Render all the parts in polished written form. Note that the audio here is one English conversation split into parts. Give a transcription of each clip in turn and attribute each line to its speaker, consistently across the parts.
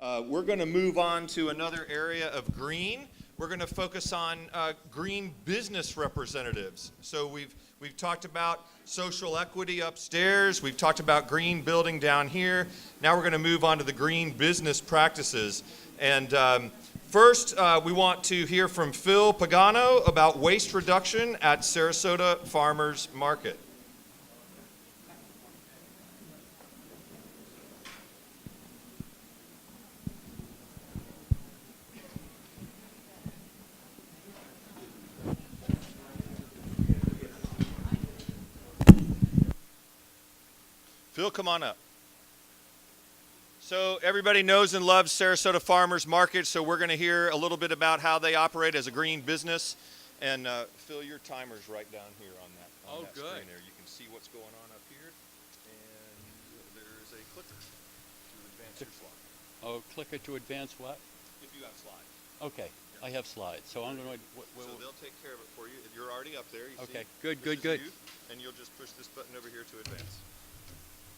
Speaker 1: We're going to move on to another area of green. We're going to focus on green business representatives. So we've talked about social equity upstairs. We've talked about green building down here. Now we're going to move on to the green business practices. And first, we want to hear from Phil Pagano about waste reduction at Sarasota Farmers Market. Phil, come on up. So everybody knows and loves Sarasota Farmers Market, so we're going to hear a little bit about how they operate as a green business. And Phil, your timer's right down here on that,
Speaker 2: good.
Speaker 1: Screen there. You can see what's going on up here, and there's a clicker to advance your slide.
Speaker 2: Oh, clicker to advance what?
Speaker 1: If you have slides.
Speaker 2: Okay, yeah. I have slides, so I'm going to...
Speaker 1: So they'll take care of it for you. You're already up there, you
Speaker 2: okay.
Speaker 1: see?
Speaker 2: Good.
Speaker 1: You, and you'll just push this button over here to advance.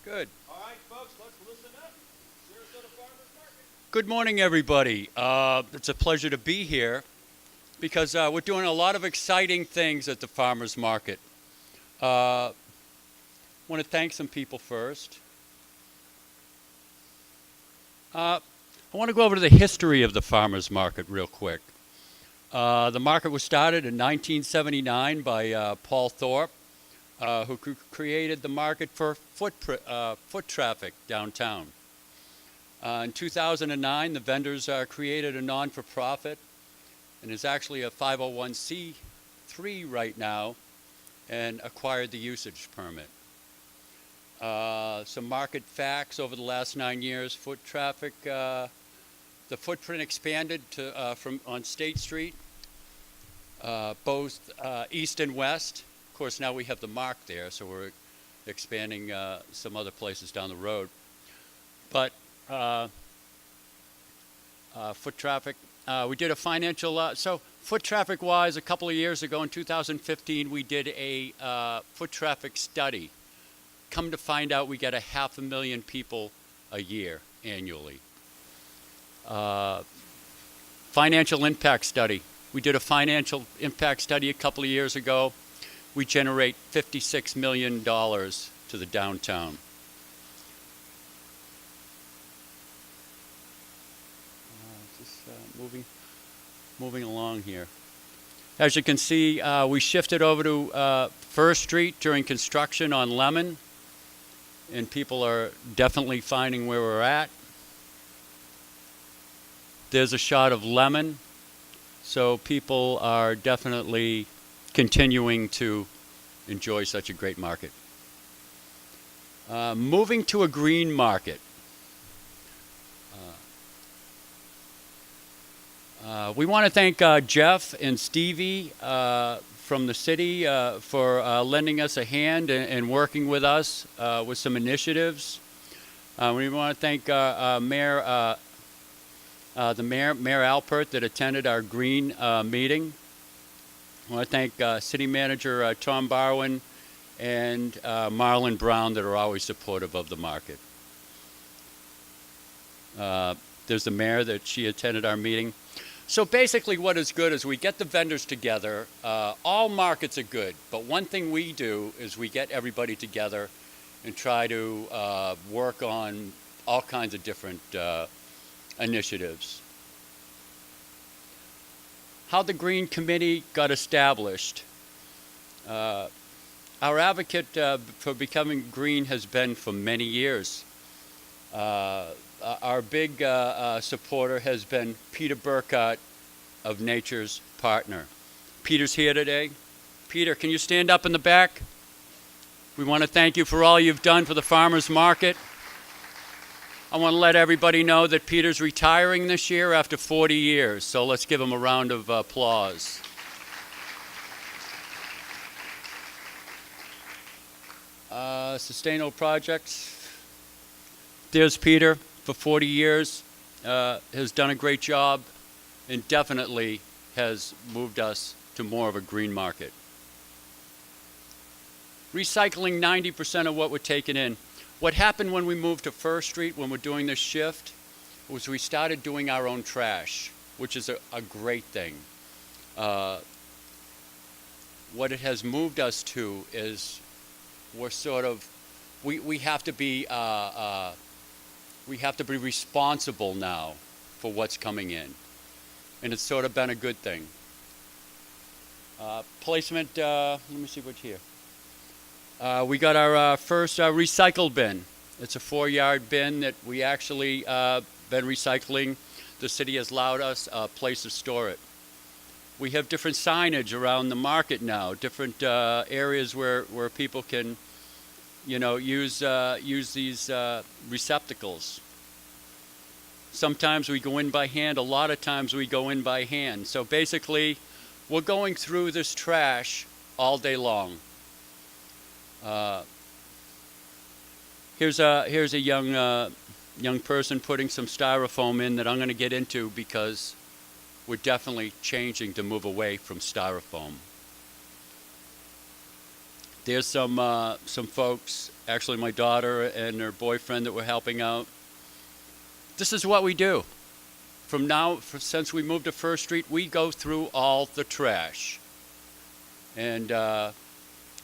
Speaker 2: Good.
Speaker 1: All right, folks, let's listen up. Sarasota Farmers Market.
Speaker 2: Good morning, everybody. It's a pleasure to be here because we're doing a lot of exciting things at the Farmers Market. I want to thank some people first. I want to go over to the history of the Farmers Market real quick. The market was started in 1979 by Paul Thorpe, who created the market for foot traffic downtown. In 2009, the vendors created a non-for-profit and is actually a 501c3 right now and acquired the usage permit. Some market facts over the last 9 years: foot traffic, the footprint expanded to on State Street, both east and west. Of course, now we have the mark there, so we're expanding some other places down the road. But foot traffic, we did a financial, so foot traffic-wise, a couple of years ago in 2015, we did a foot traffic study. Come to find out, we get 500,000 people a year annually. Financial impact study. We did a financial impact study a couple of years ago. We generate $56 million to the downtown. Moving along here. As you can see, we shifted over to First Street during construction on Lemon, and people are definitely finding where we're at. There's a shot of Lemon, so people are definitely continuing to enjoy such a great market. Moving to a green market. We want to thank Jeff and Stevie from the city for lending us a hand and working with us with some initiatives. We want to thank Mayor Alpert that attended our green meeting. I want to thank City Manager Tom Barwin and Marlon Brown that are always supportive of the market. There's the mayor that she attended our meeting. So basically what is good is we get the vendors together. All markets are good, but one thing we do is we get everybody together and try to work on all kinds of different initiatives. How the Green Committee got established. Our advocate for becoming green has been for many years. Our big supporter has been Peter Burkhardt of Nature's Partner. Peter's here today. Peter, can you stand up in the back? We want to thank you for all you've done for the farmers market. I want to let everybody know that Peter's retiring this year after 40 years, so let's give him a round of applause. Sustainable projects. There's Peter. For 40 years, has done a great job and definitely has moved us to more of a green market. Recycling 90% of what we're taking in. What happened when we moved to First Street, when we're doing this shift, was we started doing our own trash, which is a great thing. What it has moved us to is we're sort of, we have to be responsible now for what's coming in. And it's sort of been a good thing. Placement, let me see what's here. We got our first recycle bin. It's a 4-yard bin that we actually been recycling. The city has allowed us a place to store it. We have different signage around the market now, different areas where people can, you know, use these receptacles. Sometimes we go in by hand, a lot of times we go in by hand. So basically, we're going through this trash all day long. Here's a young person putting some styrofoam in that I'm going to get into because we're definitely changing to move away from styrofoam. There's some folks, actually my daughter and her boyfriend that we're helping out. This is what we do. Since we moved to First Street, we go through all the trash. And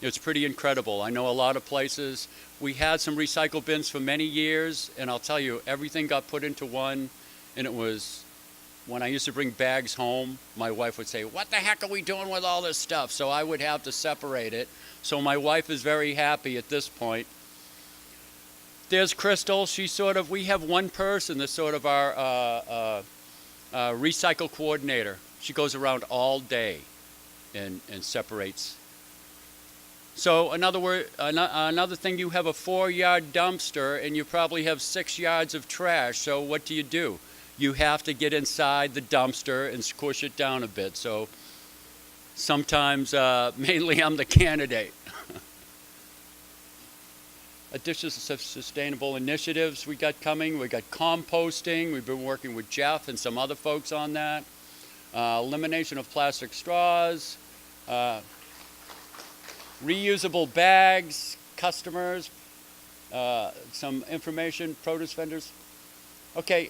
Speaker 2: it's pretty incredible. I know a lot of places. We had some recycle bins for many years, and I'll tell you, everything got put into one, and it was, when I used to bring bags home, my wife would say, "What the heck are we doing with all this stuff?" So I would have to separate it. So my wife is very happy at this point. There's Crystal. We have one person that's sort of our recycle coordinator. She goes around all day and separates. So another thing, you have a 4-yard dumpster and you probably have 6 yards of trash. So what do? You have to get inside the dumpster and squish it down a bit. So sometimes, mainly I'm the candidate. Additional sustainable initiatives we got coming. We got composting. We've been working with Jeff and some other folks on that. Elimination of plastic straws. Reusable bags, customers, some information, produce vendors. Okay,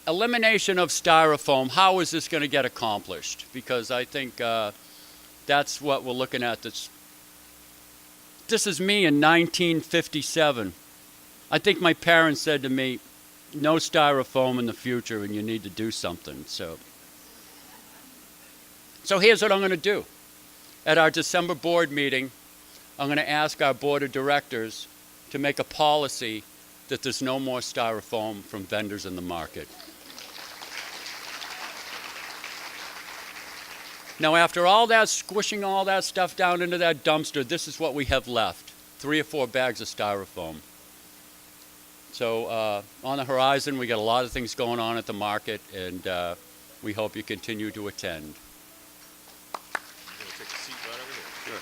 Speaker 2: elimination of styrofoam. How is this going to get accomplished? Because I think that's what we're looking at. This is me in 1957. I think my parents said to me, "No styrofoam in the future, and you need to do something." So here's what I'm going to do. At our December board meeting, I'm going to ask our board of directors to make a policy that there's no more styrofoam from vendors in the market. Now, after all that, squishing all that stuff down into that dumpster, this is what we have left: 3 or 4 bags of styrofoam. So on the horizon, we got a lot of things going on at the market, and we hope you continue to attend.
Speaker 1: I'm going to take a seat right over here.
Speaker 2: Sure.